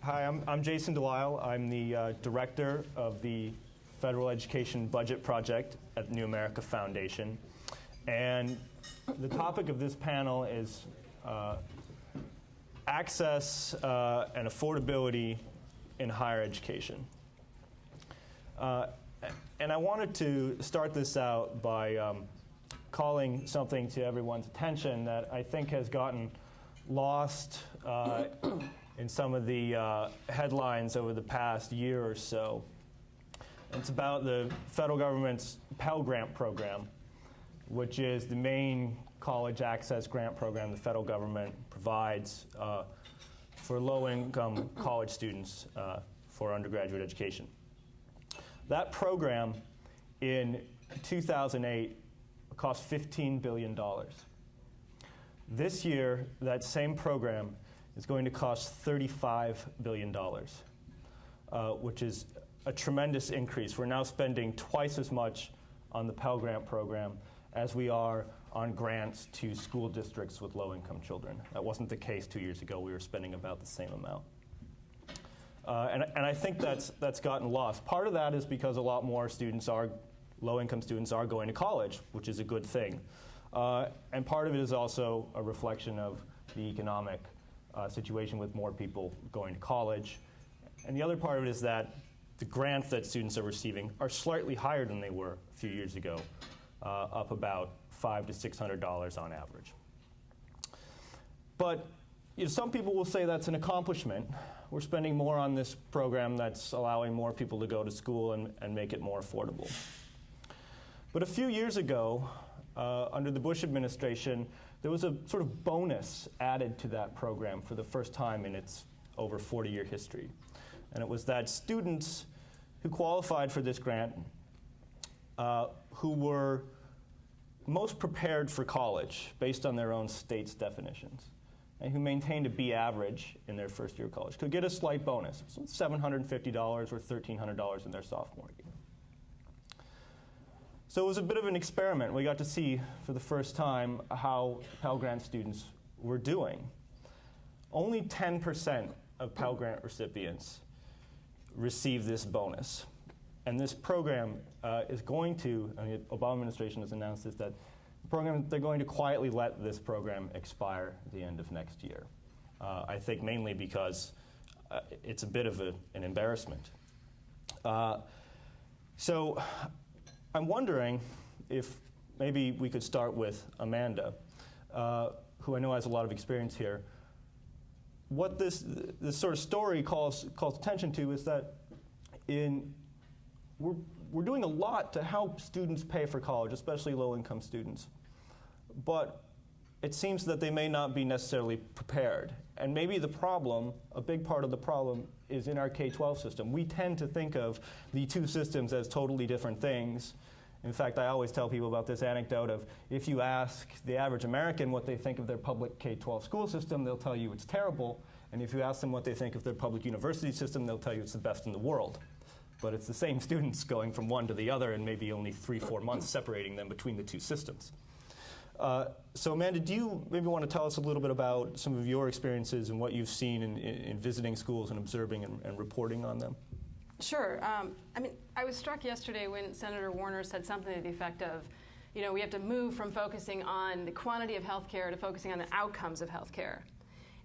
Hi, I'm Jason Delisle. I'm the director of the Federal Education Budget Project at the New America Foundation. And the topic of this panel is access and affordability in higher education. And I wanted to start this out by calling something to everyone's attention that I think has gotten lost in some of the headlines over the past year or so. It's about the federal government's Pell Grant program, which is the main college access grant program the federal government provides for low-income college students for undergraduate education. That program in 2008 cost $15 billion. This year, that same program is going to cost $35 billion, which is a tremendous increase. We're now spending twice as much on the Pell Grant program as we are on grants to school districts with low-income children. That wasn't the case 2 years ago. We were spending about the same amount. And I think that's gotten lost. Part of that is because a lot more low-income students are going to college, which is a good thing. And part of it is also a reflection of the economic situation with more people going to college. And the other part of it is that the grants that students are receiving are slightly higher than they were a few years ago, up about $500 to $600 on average. But some people will say that's an accomplishment. We're spending more on this program that's allowing more people to go to school and make it more affordable. But a few years ago, under the Bush administration, there was a sort of bonus added to that program for the first time in its over 40-year history. And it was that students who qualified for this grant, who were most prepared for college based on their own state's definitions, and who maintained a B average in their first year of college, could get a slight bonus, so $750 or $1,300 in their sophomore year. So it was a bit of an experiment. We got to see for the first time how Pell Grant students were doing. Only 10% of Pell Grant recipients receive this bonus. And this program is going to, and the Obama administration has announced this, that they're going to quietly let this program expire at the end of next year. I think mainly because it's a bit of an embarrassment. So I'm wondering if maybe we could start with Amanda, who I know has a lot of experience here. What this sort of story calls attention to is that we're doing a lot to help students pay for college, especially low-income students. But it seems that they may not be necessarily prepared. And maybe a big part of the problem is in our K-12 system. We tend to think of the two systems as totally different things. In fact, I always tell people about this anecdote of if you ask the average American what they think of their public K-12 school system, they'll tell you it's terrible. And if you ask them what they think of their public university system, they'll tell you it's the best in the world. But it's the same students going from one to the other and maybe only 3-4 months separating them between the two systems. So Amanda, do you maybe want to tell us a little bit about some of your experiences and what you've seen in visiting schools and observing and reporting on them? Sure. I was struck yesterday when Senator Warner said something to the effect of, we have to move from focusing on the quantity of healthcare to focusing on the outcomes of healthcare.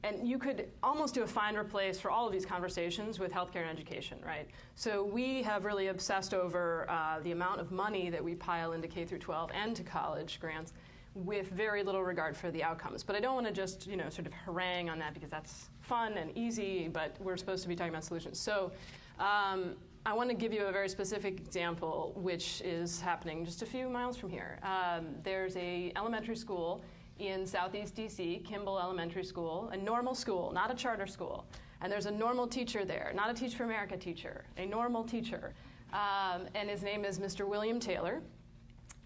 And you could almost do a find replace for all of these conversations with healthcare and education, right? So we have really obsessed over the amount of money that we pile into K through 12 and to college grants with very little regard for the outcomes. But I don't want to just, sort of harangue on that because that's fun and easy, but we're supposed to be talking about solutions. So I want to give you a very specific example, which is happening just a few miles from here. There's a elementary school in Southeast DC, Kimball Elementary School, a normal school, not a charter school. And there's a normal teacher there, not a Teach for America teacher, a normal teacher. And his name is Mr. William Taylor.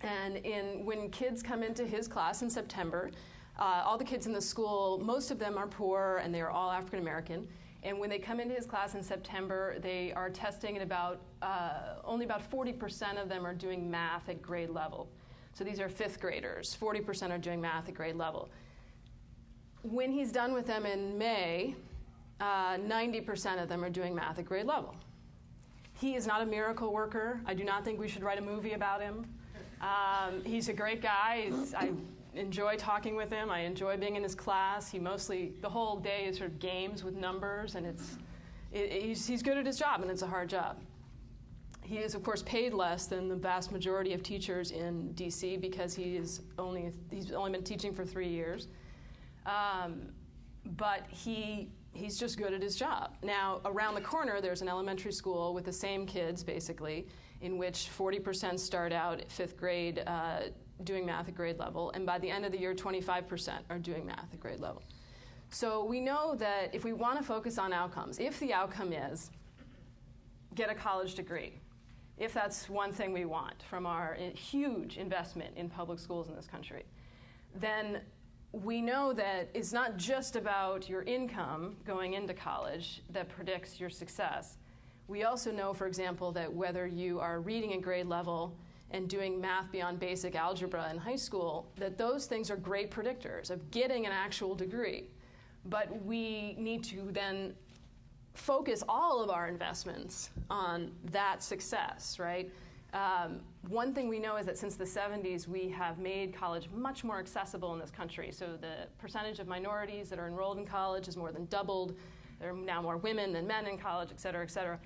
And when kids come into his class in September, all the kids in the school, most of them are poor and they are all African American. And when they come into his class in September, they are testing at only about 40% of them are doing math at grade level. So these are fifth graders. 40% are doing math at grade level. When he's done with them in May, 90% of them are doing math at grade level. He is not a miracle worker. I do not think we should write a movie about him. He's a great guy. I enjoy talking with him. I enjoy being in his class. The whole day is sort of games with numbers, and he's good at his job, and it's a hard job. He is, of course, paid less than the vast majority of teachers in D.C. because he's only been teaching for 3 years. But he's just good at his job. Now, around the corner, there's an elementary school with the same kids, basically, in which 40% start out at 5th grade doing math at grade level, and by the end of the year, 25% are doing math at grade level. So we know that if we want to focus on outcomes, if the outcome is get a college degree, if that's one thing we want from our huge investment in public schools in this country, then we know that it's not just about your income going into college that predicts your success. We also know, for example, that whether you are reading at grade level and doing math beyond basic algebra in high school, that those things are great predictors of getting an actual degree. But we need to then focus all of our investments on that success, right? One thing we know is that since the 70s, we have made college much more accessible in this country. So the percentage of minorities that are enrolled in college has more than doubled. There are now more women than men in college, et cetera, et cetera.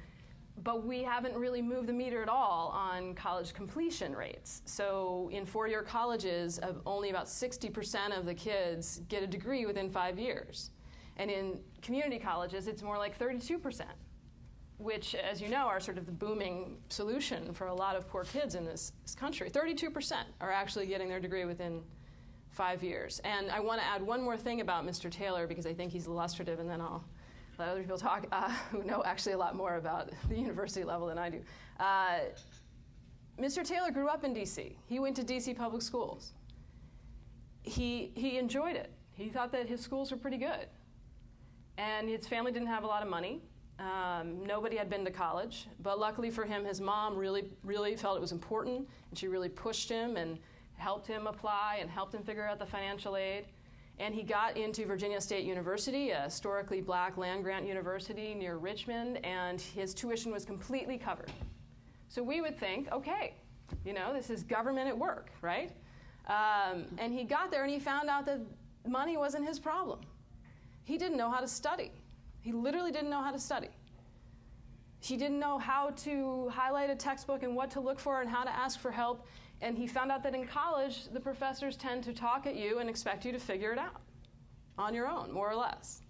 But we haven't really moved the meter at all on college completion rates. So in four-year colleges, only about 60% of the kids get a degree within 5 years. And in community colleges, it's more like 32%, which, as you know, are sort of the booming solution for a lot of poor kids in this country. 32% are actually getting their degree within 5 years. And I want to add one more thing about Mr. Taylor, because I think he's illustrative, and then I'll let other people talk who know actually a lot more about the university level than I do. Mr. Taylor grew up in D.C. He went to D.C. public schools. He enjoyed it. He thought that his schools were pretty good. And his family didn't have a lot of money. Nobody had been to college. But luckily for him, his mom really felt it was important, and she really pushed him and helped him apply and helped him figure out the financial aid. And he got into Virginia State University, a historically black land-grant university near Richmond, and his tuition was completely covered. So we would think, okay, this is government at work, right? And he got there and he found out that money wasn't his problem. He didn't know how to study. He literally didn't know how to study. He didn't know how to highlight a textbook and what to look for and how to ask for help. And he found out that in college, the professors tend to talk at you and expect you to figure it out on your own, more or less.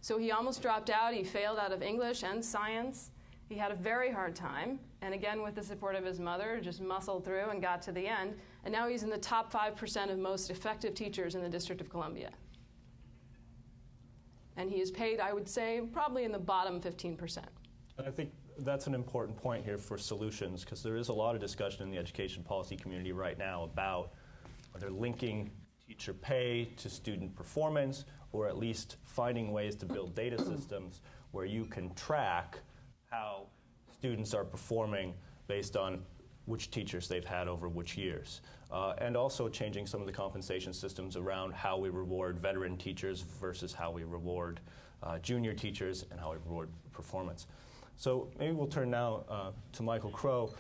So he almost dropped out. He failed out of English and science. He had a very hard time. And again, with the support of his mother, just muscled through and got to the end. And now he's in the top 5% of most effective teachers in the District of Columbia. And he is paid, I would say, probably in the bottom 15%. And I think that's an important point here for solutions, because there is a lot of discussion in the education policy community right now about whether linking teacher pay to student performance, or at least finding ways to build data systems where you can track how students are performing based on which teachers they've had over which years. And also changing some of the compensation systems around how we reward veteran teachers versus how we reward junior teachers and how we reward performance. So maybe we'll turn now to Michael Crow.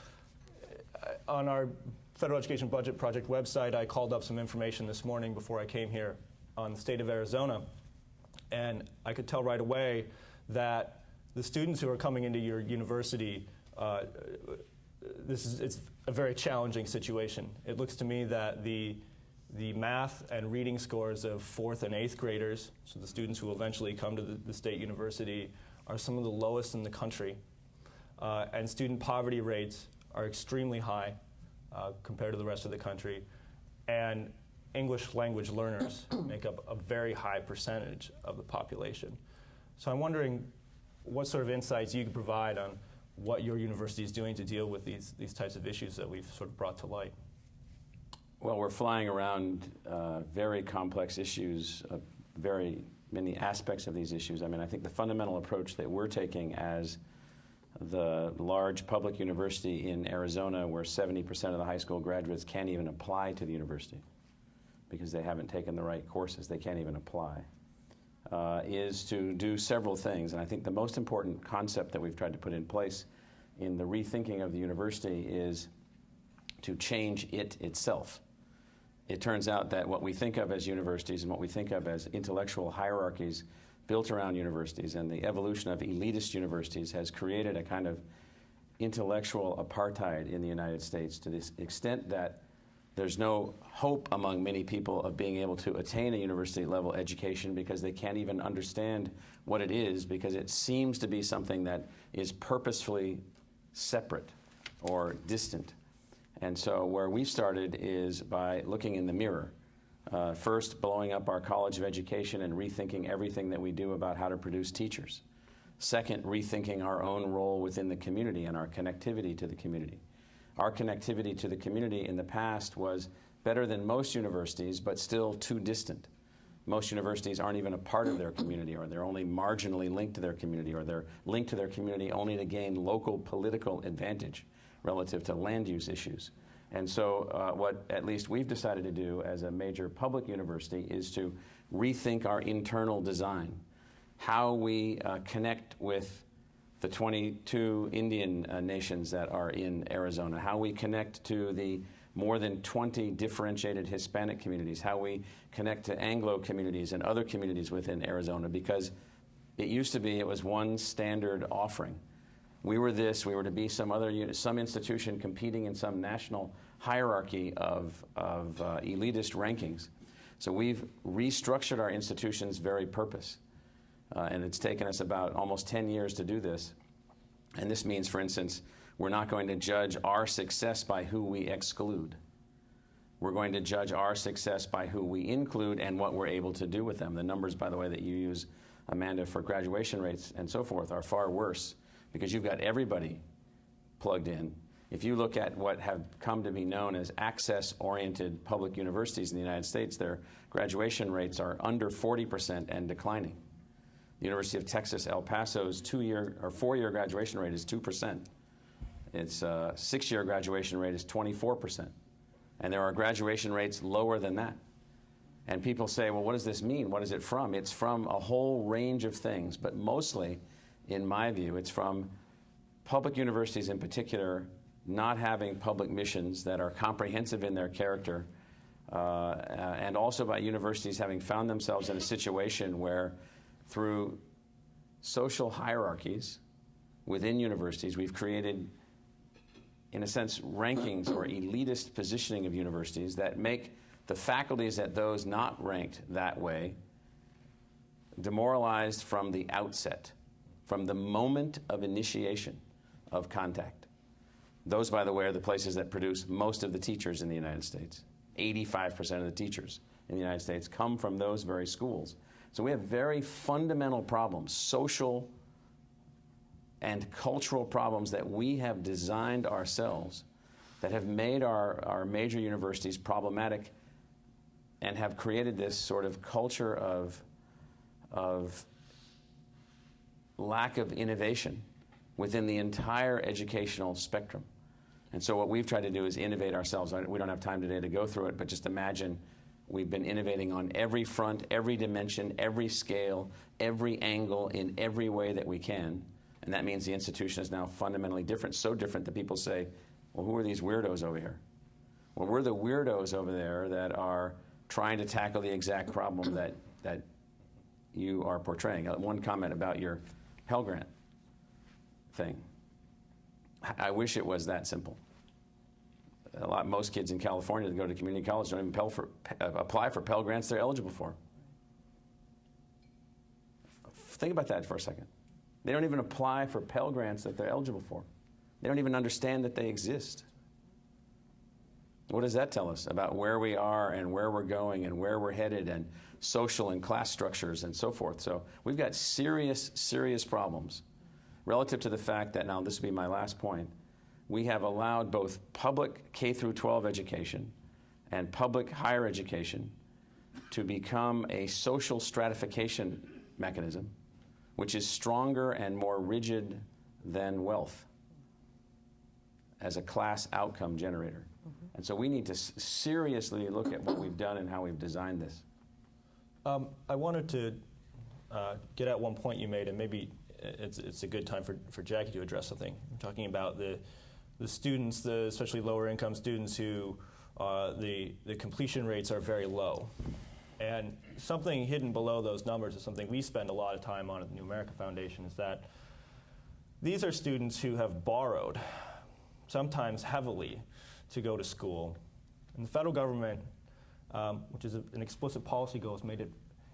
On our Federal Education Budget Project website, I called up some information this morning before I came here on the state of Arizona, and I could tell right away that the students who are coming into your university, it's a very challenging situation. It looks to me that the math and reading scores of 4th and 8th graders, so the students who will eventually come to the state university, are some of the lowest in the country. And student poverty rates are extremely high compared to the rest of the country. And English language learners make up a very high percentage of the population. So I'm wondering what sort of insights you could provide on what your university is doing to deal with these types of issues that we've sort of brought to light. Well, we're flying around very complex issues, very many aspects of these issues. I mean, I think the fundamental approach that we're taking as the large public university in Arizona, where 70% of the high school graduates can't even apply to the university because they haven't taken the right courses, they can't even apply. is to do several things. And I think the most important concept that we've tried to put in place in the rethinking of the university is to change it itself. It turns out that what we think of as universities and what we think of as intellectual hierarchies built around universities and the evolution of elitist universities has created a kind of intellectual apartheid in the United States to this extent that there's no hope among many people of being able to attain a university level education because they can't even understand what it is, because it seems to be something that is purposefully separate or distant. And so where we've started is by looking in the mirror. First, blowing up our College of Education and rethinking everything that we do about how to produce teachers. Second, rethinking our own role within the community and our connectivity to the community. Our connectivity to the community in the past was better than most universities, but still too distant. Most universities aren't even a part of their community, or they're only marginally linked to their community, or they're linked to their community only to gain local political advantage relative to land use issues. And so what at least we've decided to do as a major public university is to rethink our internal design, how we connect with the 22 Indian nations that are in Arizona, how we connect to the more than 20 differentiated Hispanic communities, how we connect to Anglo communities and other communities within Arizona, because it used to be it was one standard offering. We were this, we were to be some other unit, some institution competing in some national hierarchy of elitist rankings. So we've restructured our institution's very purpose. And it's taken us about almost 10 years to do this. And this means, for instance, we're not going to judge our success by who we exclude. We're going to judge our success by who we include and what we're able to do with them. The numbers, by the way, that you use, Amanda, for graduation rates and so forth are far worse because you've got everybody plugged in. If you look at what have come to be known as access-oriented public universities in the United States, their graduation rates are under 40% and declining. The University of Texas, El Paso's 2-year or 4-year graduation rate is 2%. Its 6-year graduation rate is 24%. And there are graduation rates lower than that. And people say, well, what does this mean? What is it from? It's from a whole range of things, but mostly, in my view, it's from public universities in particular not having public missions that are comprehensive in their character, and also by universities having found themselves in a situation where through social hierarchies within universities, we've created, in a sense, rankings or elitist positioning of universities that make the faculties at those not ranked that way demoralized from the outset, from the moment of initiation of contact. Those, by the way, are the places that produce most of the teachers in the United States. 85% of the teachers in the United States come from those very schools. So we have very fundamental problems, social and cultural problems that we have designed ourselves that have made our major universities problematic and have created this sort of culture of lack of innovation within the entire educational spectrum. And so what we've tried to do is innovate ourselves. We don't have time today to go through it, but just imagine we've been innovating on every front, every dimension, every scale, every angle, in every way that we can. And that means the institution is now fundamentally different, so different that people say, well, who are these weirdos over here? Well, we're the weirdos over there that are trying to tackle the exact problem that you are portraying. One comment about your Pell Grant thing. I wish it was that simple. Most kids in California that go to community college don't even apply for Pell Grants they're eligible for. Think about that for a second. They don't even apply for Pell Grants that they're eligible for. They don't even understand that they exist. What does that tell us about where we are and where we're going and where we're headed and social and class structures and so forth? So we've got serious, serious problems relative to the fact that, now this will be my last point, we have allowed both public K through 12 education and public higher education to become a social stratification mechanism, which is stronger and more rigid than wealth as a class outcome generator. Mm-hmm. And so we need to seriously look at what we've done and how we've designed this. I wanted to get at one point you made, and maybe it's a good time for Jackie to address something. We're talking about the students, especially lower income students who the completion rates are very low. And something hidden below those numbers is something we spend a lot of time on at the New America Foundation, is that these are students who have borrowed, sometimes heavily, to go to school. And the federal government, which is an explicit policy goal, has made it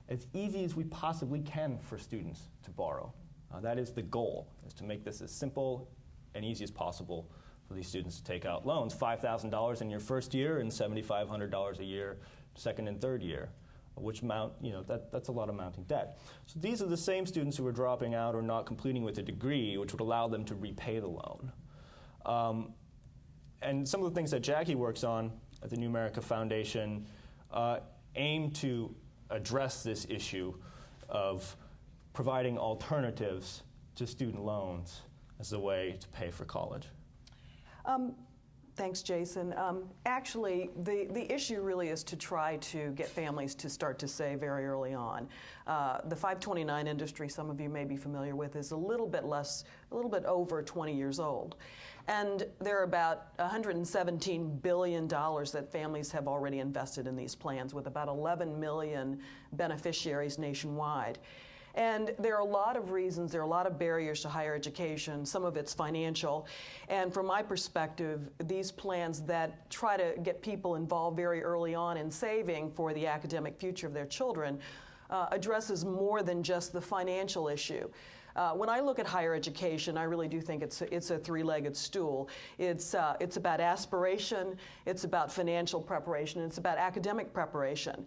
as easy as we possibly can for students to borrow. That is the goal, is to make this as simple and easy as possible for these students to take out loans. $5,000 in your first year and $7,500 a year second and third year, which that's a lot of mounting debt. So these are the same students who are dropping out or not completing with a degree, which would allow them to repay the loan. And some of the things that Jackie works on at the New America Foundation aim to address this issue of providing alternatives to student loans as a way to pay for college. Thanks, Jason. Actually, the issue really is to try to get families to start to save very early on. The 529 industry, some of you may be familiar with, is a little bit over 20 years old. And there are about $117 billion that families have already invested in these plans, with about 11 million beneficiaries nationwide. And there are a lot of reasons, there are a lot of barriers to higher education. Some of it's financial. And from my perspective, these plans that try to get people involved very early on in saving for the academic future of their children addresses more than just the financial issue. When I look at higher education, I really do think it's a three-legged stool. It's about aspiration, it's about financial preparation, and it's about academic preparation.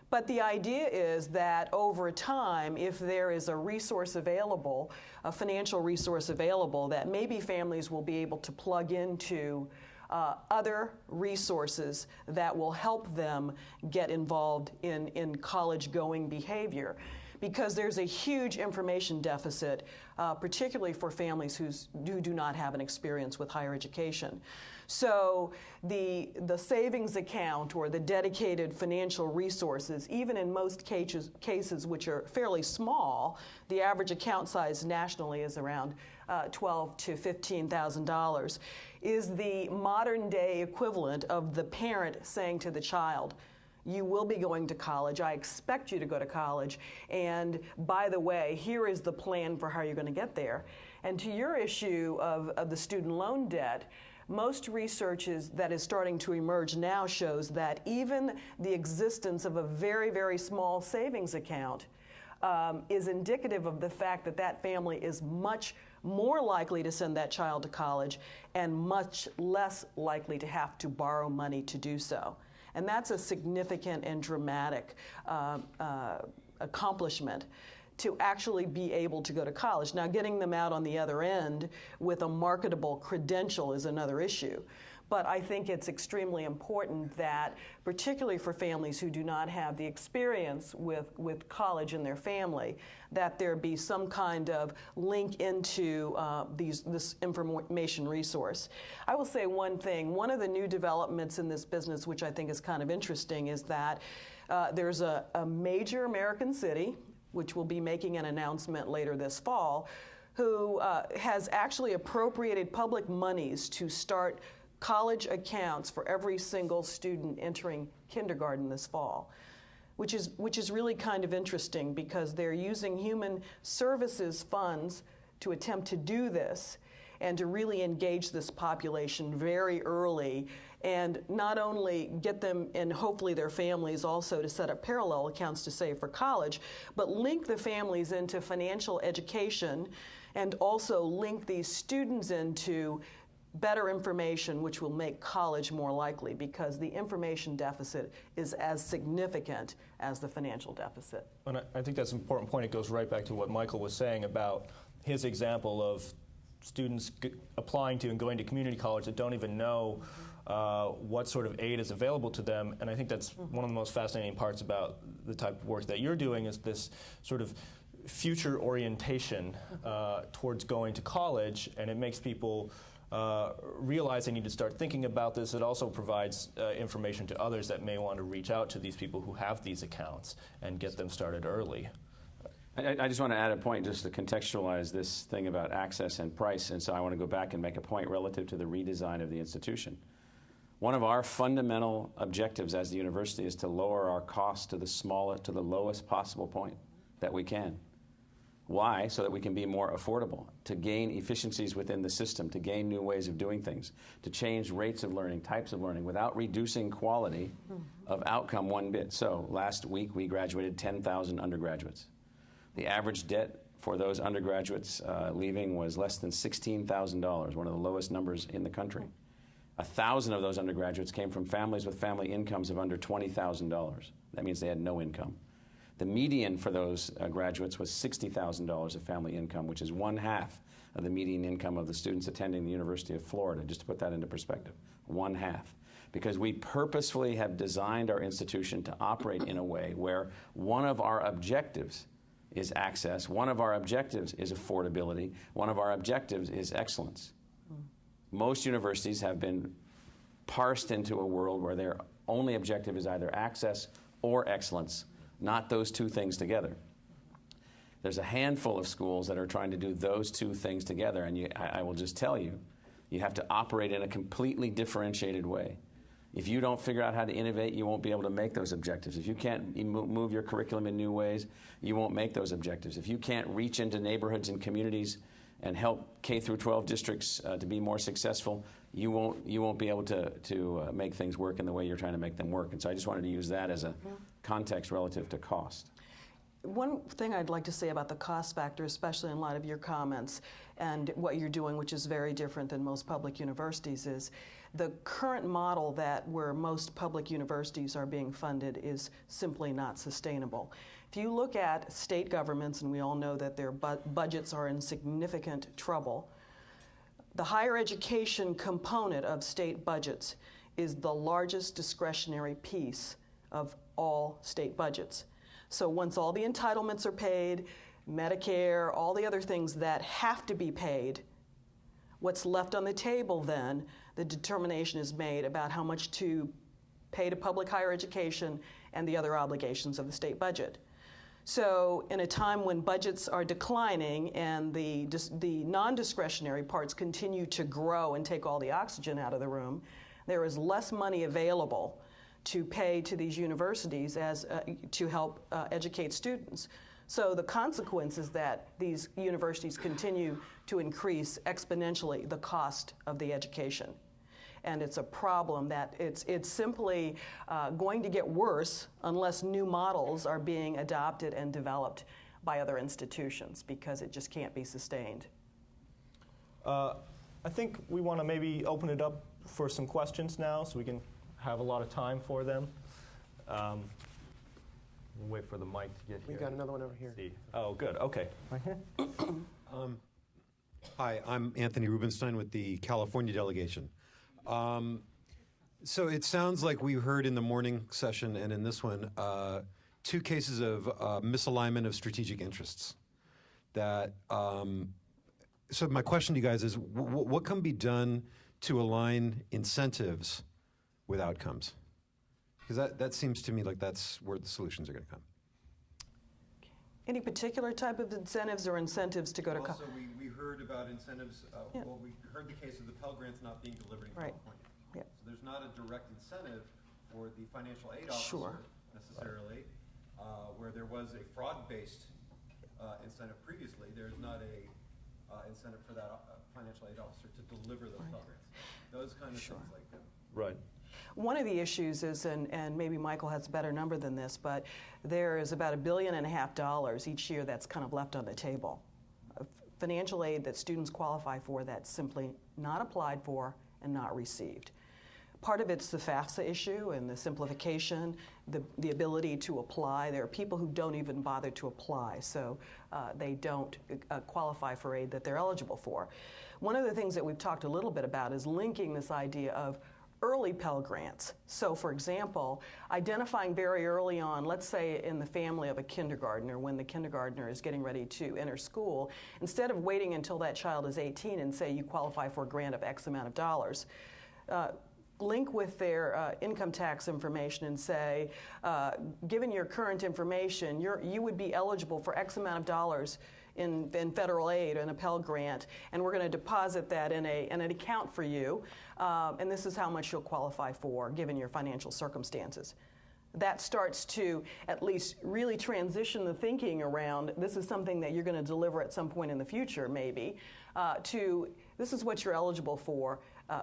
But the idea is that over time, if there is a resource available, a financial resource available, that maybe families will be able to plug into other resources that will help them get involved in college-going behavior. Because there's a huge information deficit, particularly for families who do not have an experience with higher education. So the savings account or the dedicated financial resources, even in most cases which are fairly small, the average account size nationally is around $12,000 to $15,000, is the modern day equivalent of the parent saying to the child, you will be going to college. I expect you to go to college. And by the way, here is the plan for how you're going to get there. And to your issue of the student loan debt, most research that is starting to emerge now shows that even the existence of a very, very small savings account is indicative of the fact that that family is much more likely to send that child to college and much less likely to have to borrow money to do so. And that's a significant and dramatic accomplishment to actually be able to go to college. Now, getting them out on the other end with a marketable credential is another issue. But I think it's extremely important that, particularly for families who do not have the experience with college in their family, that there be some kind of link into this information resource. I will say one thing. One of the new developments in this business, which I think is kind of interesting, is that there's a major American city, which will be making an announcement later this fall, who has actually appropriated public monies to start college accounts for every single student entering kindergarten this fall, which is really kind of interesting because they're using human services funds to attempt to do this and to really engage this population very early and not only get them and hopefully their families also to set up parallel accounts to save for college, but link the families into financial education and also link these students into better information, which will make college more likely because the information deficit is as significant as the financial deficit. And I think that's an important point. It goes right back to what Michael was saying about his example of students applying to and going to community college that don't even know what sort of aid is available to them. And I think that's one of the most fascinating parts about the type of work that you're doing is this sort of future orientation towards going to college, and it makes people realize they need to start thinking about this. It also provides information to others that may want to reach out to these people who have these accounts and get them started early. I just want to add a point just to contextualize this thing about access and price, and so I want to go back and make a point relative to the redesign of the institution. One of our fundamental objectives as the university is to lower our costs to the lowest possible point that we can. Why? So that we can be more affordable, to gain efficiencies within the system, to gain new ways of doing things, to change rates of learning, types of learning, without reducing quality of outcome one bit. So last week we graduated 10,000 undergraduates. The average debt for those undergraduates leaving was less than $16,000, one of the lowest numbers in the country. 1,000 of those undergraduates came from families with family incomes of under $20,000. That means they had no income. The median for those graduates was $60,000 of family income, which is 1/2 of the median income of the students attending the University of Florida, just to put that into perspective. 1/2. Because we purposefully have designed our institution to operate in a way where one of our objectives is access, one of our objectives is affordability, one of our objectives is excellence. Most universities have been parsed into a world where their only objective is either access or excellence, not those two things together. There's a handful of schools that are trying to do those two things together, and I will just tell you, you have to operate in a completely differentiated way. If you don't figure out how to innovate, you won't be able to make those objectives. If you can't move your curriculum in new ways, you won't make those objectives. If you can't reach into neighborhoods and communities and help K through 12 districts to be more successful, you won't be able to make things work in the way you're trying to make them work. And so I just wanted to use that as a context relative to cost. One thing I'd like to say about the cost factor, especially in light of your comments and what you're doing, which is very different than most public universities, is the current model where most public universities are being funded is simply not sustainable. If you look at state governments, and we all know that their budgets are in significant trouble, the higher education component of state budgets is the largest discretionary piece of all state budgets. So once all the entitlements are paid, Medicare, all the other things that have to be paid, what's left on the table then, the determination is made about how much to pay to public higher education and the other obligations of the state budget. So in a time when budgets are declining and the non-discretionary parts continue to grow and take all the oxygen out of the room, there is less money available to pay to these universities to help educate students. So the consequence is that these universities continue to increase exponentially the cost of the education. And it's a problem that it's simply going to get worse unless new models are being adopted and developed by other institutions, because it just can't be sustained. I think we want to maybe open it up for some questions now so we can have a lot of time for them. We'll wait for the mic to get here. We got another one over here. See. Oh, good. Okay. Right here. Hi, I'm Anthony Rubenstein with the California delegation. So it sounds like we heard in the morning session and in this one 2 cases of misalignment of strategic interests. So my question to you guys is, what can be done to align incentives with outcomes? Because that seems to me like that's where the solutions are going to come. Any particular type of incentives or incentives to go to Also, we heard about incentives. Well, we heard the case of the Pell grants not being delivered in California. Yeah. So there's not a direct incentive for the financial aid officer necessarily, where there was a fraud-based incentive previously. There's not a incentive for that financial aid officer to deliver those Pell grants. Those kind of things like that. Right. One of the issues is, and maybe Michael has a better number than this, but there is about $1.5 billion each year that's kind of left on the table. Financial aid that students qualify for that's simply not applied for and not received. Part of it's the FAFSA issue and the simplification, the ability to apply. There are people who don't even bother to apply, so they don't qualify for aid that they're eligible for. One of the things that we've talked a little bit about is linking this idea of early Pell grants. So for example, identifying very early on, let's say in the family of a kindergartner, when the kindergartner is getting ready to enter school, instead of waiting until that child is 18 and say you qualify for a grant of X amount of dollars, link with their income tax information and say, given your current information, you would be eligible for X amount of dollars in federal aid and a Pell grant, and we're going to deposit that in an account for you, and this is how much you'll qualify for given your financial circumstances. That starts to at least really transition the thinking around this is something that you're going to deliver at some point in the future, maybe, to this is what you're eligible for,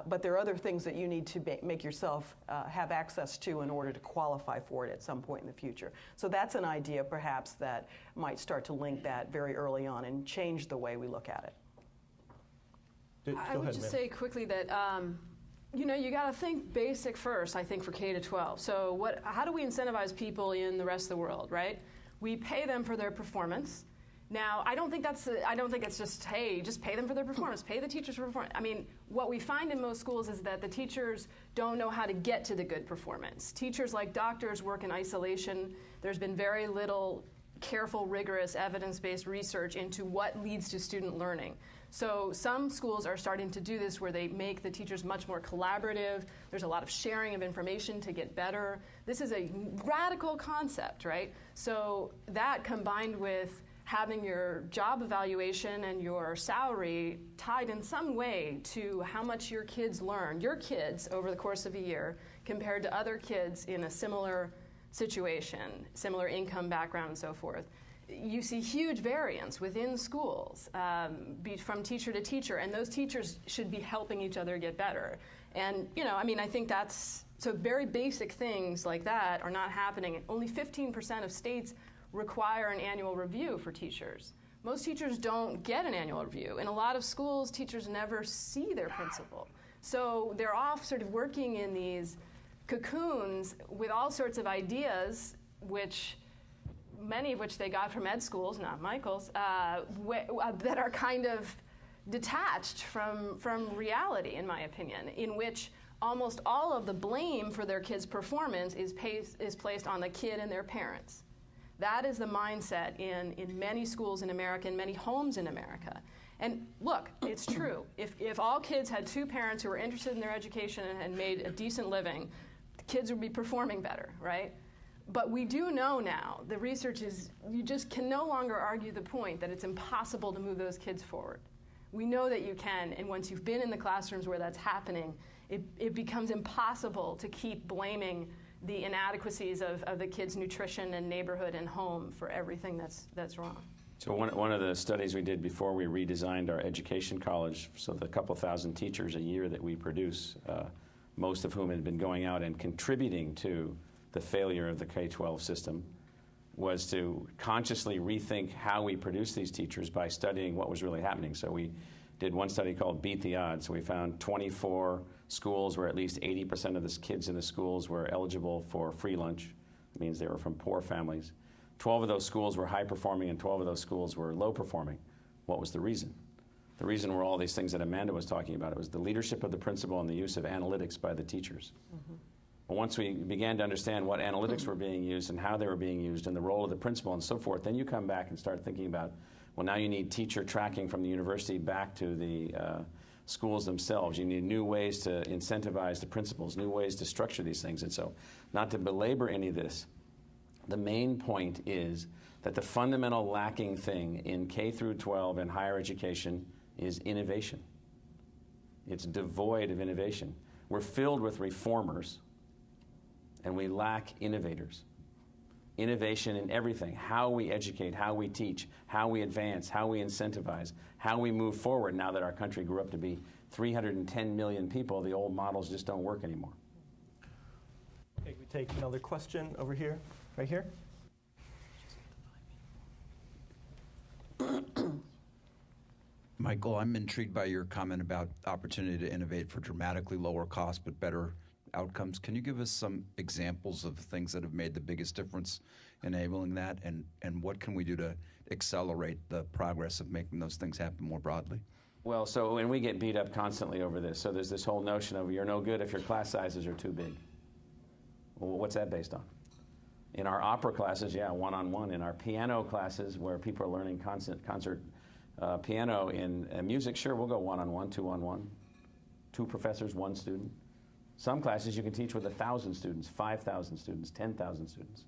but there are other things that you need to make yourself have access to in order to qualify for it at some point in the future. So that's an idea perhaps that might start to link that very early on and change the way we look at it. I would just say quickly that you got to think basic first, I think, for K to 12. So how do we incentivize people in the rest of the world, right? We pay them for their performance. Now, I don't think it's just, hey, just pay them for their performance, pay the teachers for performance. I mean, what we find in most schools is that the teachers don't know how to get to the good performance. Teachers, like doctors, work in isolation. There's been very little careful, rigorous, evidence-based research into what leads to student learning. So some schools are starting to do this where they make the teachers much more collaborative. There's a lot of sharing of information to get better. This is a radical concept, right? So that combined with having your job evaluation and your salary tied in some way to how much your kids learn, your kids over the course of a year, compared to other kids in a similar situation, similar income background and so forth. You see huge variance within schools from teacher to teacher, and those teachers should be helping each other get better. And, I think so very basic things like that are not happening. Only 15% of states require an annual review for teachers. Most teachers don't get an annual review. In a lot of schools, teachers never see their principal. So they're off sort of working in these cocoons with all sorts of ideas, many of which they got from ed schools, not Michael's, that are kind of detached from reality, in my opinion, in which almost all of the blame for their kids' performance is placed on the kid and their parents. That is the mindset in many schools in America, in many homes in America. And look, it's true. If all kids had two parents who were interested in their education and made a decent living, the kids would be performing better, right? But we do know now, the research is, you just can no longer argue the point that it's impossible to move those kids forward. We know that you can, and once you've been in the classrooms where that's happening, it becomes impossible to keep blaming the inadequacies of the kids' nutrition and neighborhood and home for everything that's wrong. So one of the studies we did before we redesigned our education college, so the couple thousand teachers a year that we produce, most of whom had been going out and contributing to the failure of the K-12 system, was to consciously rethink how we produce these teachers by studying what was really happening. So we did one study called Beat the Odds. So we found 24 schools where at least 80% of the kids in the schools were eligible for free lunch. It means they were from poor families. 12 of those schools were high performing and 12 of those schools were low performing. What was the reason? The reason were all these things that Amanda was talking about. It was the leadership of the principal and the use of analytics by the teachers. Mm-hmm. But once we began to understand what analytics were being used and how they were being used and the role of the principal and so forth, then you come back and start thinking about, well, now you need teacher tracking from the university back to the schools themselves. You need new ways to incentivize the principals, new ways to structure these things. And so, not to belabor any of this, the main point is that the fundamental lacking thing in K through 12 and higher education is innovation. It's devoid of innovation. We're filled with reformers, and we lack innovators. Innovation in everything, how we educate, how we teach, how we advance, how we incentivize, how we move forward. Now that our country grew up to be 310 million people, the old models just don't work anymore. Okay, we take another question over here, right here. Michael, I'm intrigued by your comment about opportunity to innovate for dramatically lower cost but better outcomes. Can you give us some examples of things that have made the biggest difference enabling that, and what can we do to accelerate the progress of making those things happen more broadly? Well, so when we get beat up constantly over this, so there's this whole notion of you're no good if your class sizes are too big. Well, what's that based on? In our opera classes, yeah, one-on-one. In our piano classes where people are learning concert piano in music, sure, we'll go one-on-one, two-on-one. 2 professors, 1 student. Some classes you can teach with 1,000 students, 5,000 students, 10,000 students.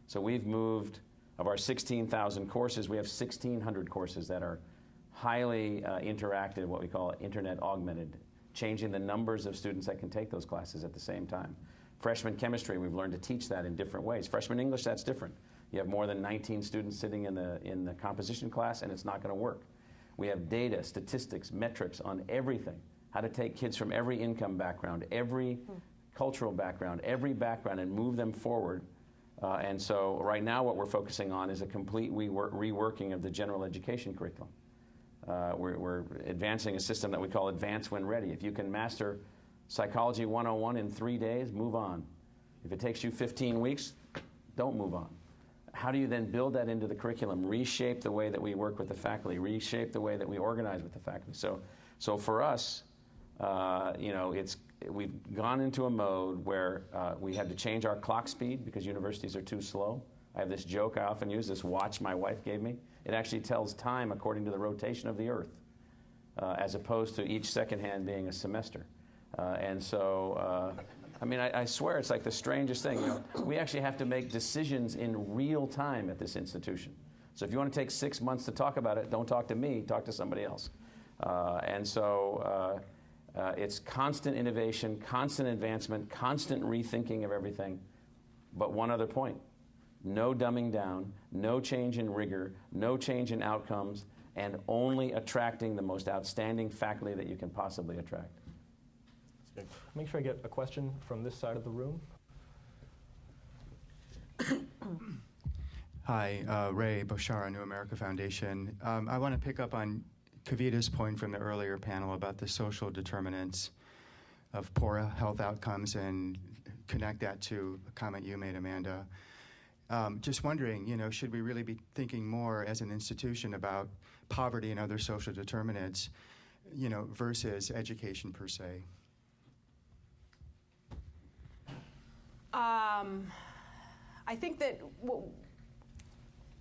So we've moved, of our 16,000 courses, we have 1,600 courses that are highly interactive, what we call internet augmented, changing the numbers of students that can take those classes at the same time. Freshman chemistry, we've learned to teach that in different ways. Freshman English, that's different. You have more than 19 students sitting in the composition class, and it's not going to work. We have data, statistics, metrics on everything. How to take kids from every income background, every cultural background, every background, and move them forward. And so right now what we're focusing on is a complete reworking of the general education curriculum. We're advancing a system that we call Advance When Ready. If you can master Psychology 101 in 3 days, move on. If it takes you 15 weeks, don't move on. How do you then build that into the curriculum, reshape the way that we work with the faculty, reshape the way that we organize with the faculty? So for us, we've gone into a mode where we had to change our clock speed because universities are too slow. I have this joke I often use, this watch my wife gave me. It actually tells time according to the rotation of the Earth, as opposed to each second hand being a semester. I swear it's like the strangest thing. We actually have to make decisions in real time at this institution. So if you want to take 6 months to talk about it, don't talk to me, talk to somebody else. It's constant innovation, constant advancement, constant rethinking of everything. But one other point, no dumbing down, no change in rigor, no change in outcomes, and only attracting the most outstanding faculty that you can possibly attract. Make sure I get a question from this side of the room. Hi, Ray Boshara, New America Foundation. I want to pick up on Kavita's point from the earlier panel about the social determinants of poor health outcomes and connect that to a comment you made, Amanda. Just wondering, should we really be thinking more as an institution about poverty and other social determinants, versus education per se? I think that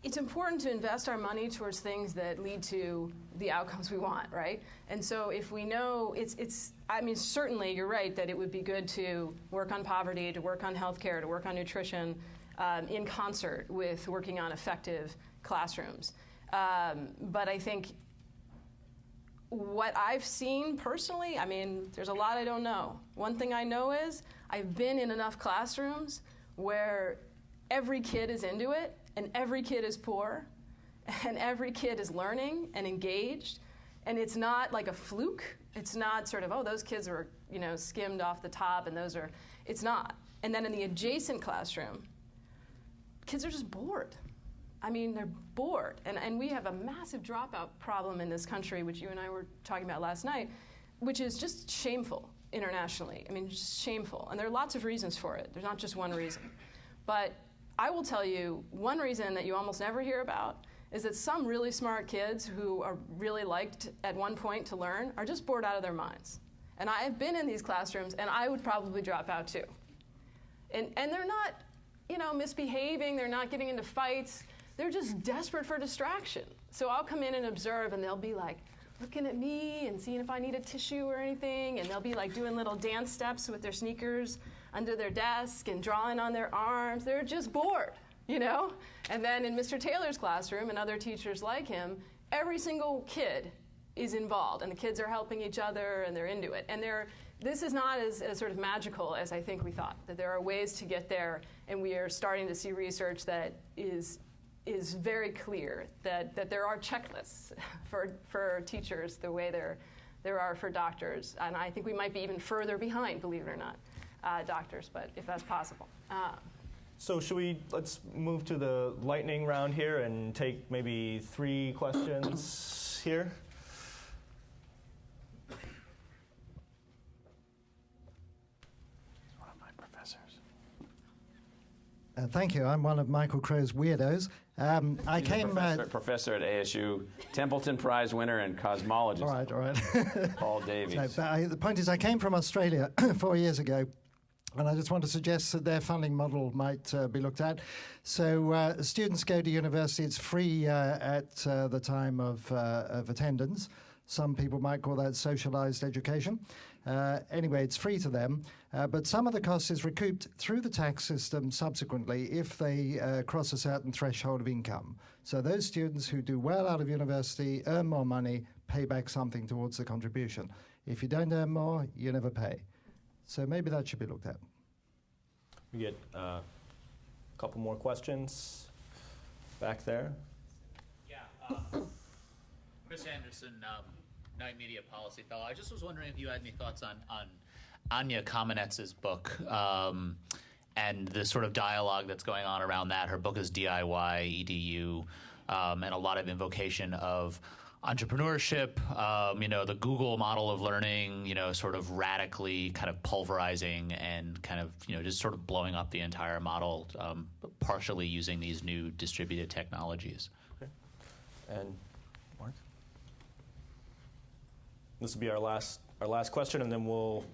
it's important to invest our money towards things that lead to the outcomes we want, right? And so if we know certainly you're right that it would be good to work on poverty, to work on healthcare, to work on nutrition in concert with working on effective classrooms. But I think what I've seen personally, there's a lot I don't know. One thing I know is I've been in enough classrooms where every kid is into it, and every kid is poor, and every kid is learning and engaged, and it's not like a fluke. It's not sort of, those kids were, skimmed off the top, and it's not. And then in the adjacent classroom, kids are just bored. They're bored. And we have a massive dropout problem in this country, which you and I were talking about last night, which is just shameful internationally. Just shameful. And there are lots of reasons for it. There's not just one reason. But I will tell you, one reason that you almost never hear about is that some really smart kids who are really liked at one point to learn are just bored out of their minds. And I have been in these classrooms, and I would probably drop out too. And they're not, misbehaving. They're not getting into fights. They're just desperate for distraction. So I'll come in and observe, and they'll be like looking at me and seeing if I need a tissue or anything, and they'll be like doing little dance steps with their sneakers under their desk and drawing on their arms. They're just bored, And then in Mr. Taylor's classroom and other teachers like him, every single kid is involved, and the kids are helping each other, and they're into it. And this is not as sort of magical as I think we thought, that there are ways to get there, and we are starting to see research that is very clear that there are checklists for teachers the way there are for doctors. And I think we might be even further behind, believe it or not, doctors, but if that's possible. So let's move to the lightning round here and take maybe 3 questions here. One of my professors. Thank you. I'm one of Michael Crow's weirdos. I came... Professor at ASU, Templeton Prize winner and cosmologist. All right. Paul Davies. The point is, I came from Australia 4 years ago, and I just want to suggest that their funding model might be looked at. So students go to university. It's free at the time of attendance. Some people might call that socialized education. Anyway, it's free to them, but some of the cost is recouped through the tax system subsequently if they cross a certain threshold of income. So those students who do well out of university, earn more money, pay back something towards the contribution. If you don't earn more, you never pay. So maybe that should be looked at. We get a couple more questions back there. Yeah, Chris Anderson, Knight Media Policy Fellow. I just was wondering if you had any thoughts on Anya Kamenetz's book and the sort of dialogue that's going on around that. Her book is DIY, EDU, and a lot of invocation of entrepreneurship, the Google model of learning, sort of radically kind of pulverizing and kind of, just sort of blowing up the entire model, partially using these new distributed technologies. Okay. And Mark? This will be our last question, and then we'll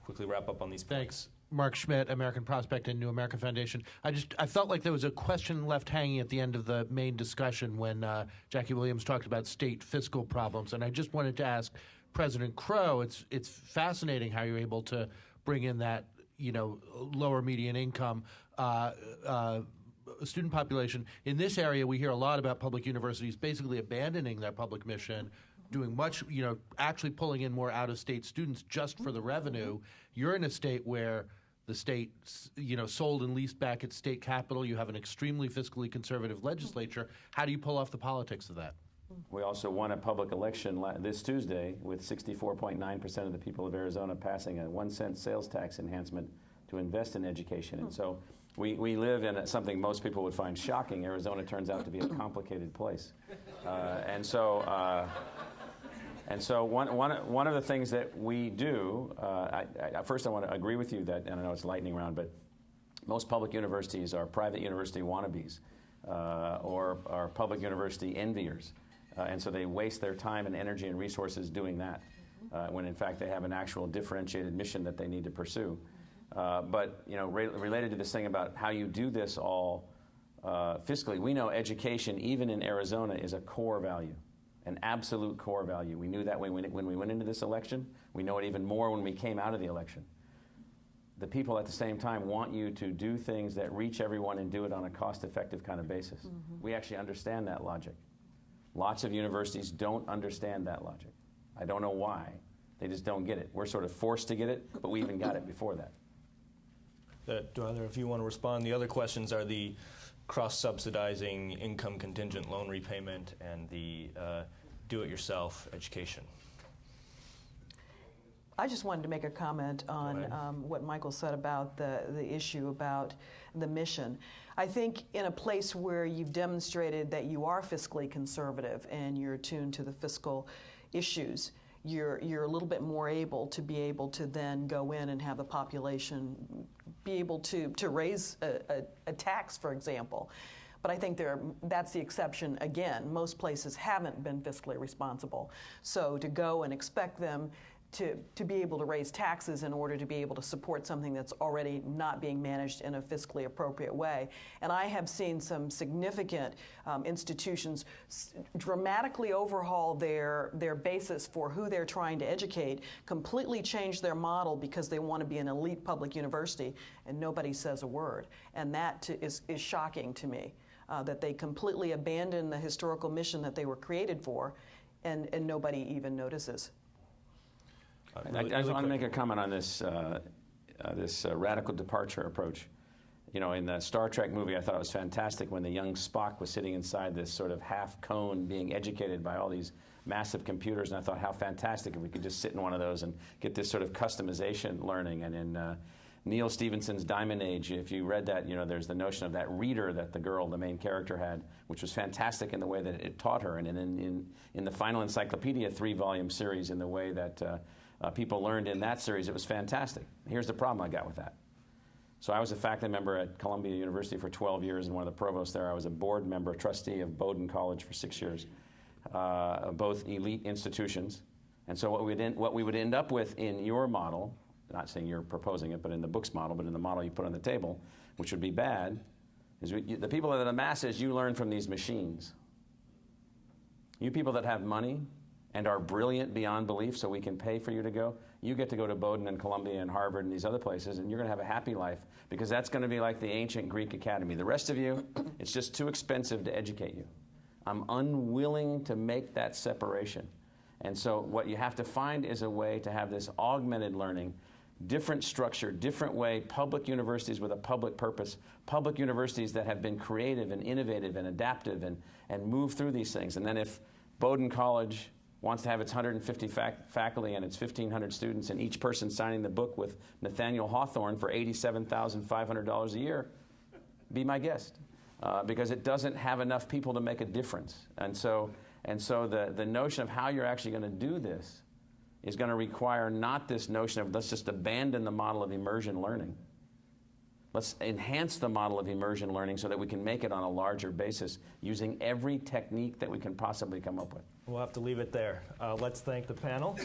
quickly wrap up on these points. Thanks. Mark Schmidt, American Prospect and New American Foundation. I felt like there was a question left hanging at the end of the main discussion when Jackie Williams talked about state fiscal problems, and I just wanted to ask President Crow. It's fascinating how you're able to bring in that lower median income student population. In this area, we hear a lot about public universities basically abandoning their public mission, doing much, actually pulling in more out-of-state students just for the revenue. You're in a state where the state, sold and leased back its state capital. You have an extremely fiscally conservative legislature. How do you pull off the politics of that? We also won a public election this Tuesday with 64.9% of the people of Arizona passing a 1 cent sales tax enhancement to invest in education. And so we live in something most people would find shocking. Arizona turns out to be a complicated place. And so one of the things that we do, first I want to agree with you that, and I know it's lightning round, but most public universities are private university wannabes or are public university enviers. And so they waste their time and energy and resources doing that when in fact they have an actual differentiated mission that they need to pursue. But related to this thing about how you do this all fiscally, we know education, even in Arizona, is a core value. An absolute core value. We knew that when we went into this election. We know it even more when we came out of the election. The people at the same time want you to do things that reach everyone and do it on a cost-effective kind of basis. Mm-hmm. We actually understand that logic. Lots of universities don't understand that logic. I don't know why. They just don't get it. We're sort of forced to get it, but we even got it before that. Do either of you want to respond? The other questions are the cross-subsidizing income contingent loan repayment and the do-it-yourself education. I just wanted to make a comment on what Michael said about the issue about the mission. I think in a place where you've demonstrated that you are fiscally conservative and you're attuned to the fiscal issues, you're a little bit more able to then go in and have the population be able to raise a tax, for example. But I think that's the exception. Again, most places haven't been fiscally responsible. So to go and expect them to be able to raise taxes in order to be able to support something that's already not being managed in a fiscally appropriate way. And I have seen some significant institutions dramatically overhaul their basis for who they're trying to educate, completely change their model because they want to be an elite public university, and nobody says a word. And that is shocking to me, that they completely abandon the historical mission that they were created for, and nobody even notices. I just want to make a comment on this radical departure approach. In the Star Trek movie, I thought it was fantastic when the young Spock was sitting inside this sort of half cone being educated by all these massive computers, and I thought how fantastic if we could just sit in one of those and get this sort of customization learning. And in Neil Stephenson's Diamond Age, if you read that, there's the notion of that reader that the main character had, which was fantastic in the way that it taught her. And in the Final Encyclopedia 3-volume series, in the way that people learned in that series, it was fantastic. Here's the problem I got with that. So I was a faculty member at Columbia University for 12 years and one of the provosts there. I was a board member, trustee of Bowdoin College for 6 years, both elite institutions. And so what we would end up with in your model, not saying you're proposing it, but in the book's model, but in the model you put on the table, which would be bad, is the people that are the masses, you learn from these machines. You people that have money and are brilliant beyond belief so we can pay for you to go, you get to go to Bowdoin and Columbia and Harvard and these other places, and you're going to have a happy life, because that's going to be like the ancient Greek academy. The rest of you, it's just too expensive to educate you. I'm unwilling to make that separation. And so what you have to find is a way to have this augmented learning, different structure, different way, public universities with a public purpose, public universities that have been creative and innovative and adaptive and move through these things. And then if Bowdoin College wants to have its 150 faculty and its 1,500 students, and each person signing the book with Nathaniel Hawthorne for $87,500 a year, be my guest. Because it doesn't have enough people to make a difference. And so the notion of how you're actually going to do this is going to require not this notion of let's just abandon the model of immersion learning. Let's enhance the model of immersion learning so that we can make it on a larger basis using every technique that we can possibly come up with. We'll have to leave it there. Let's thank the panel.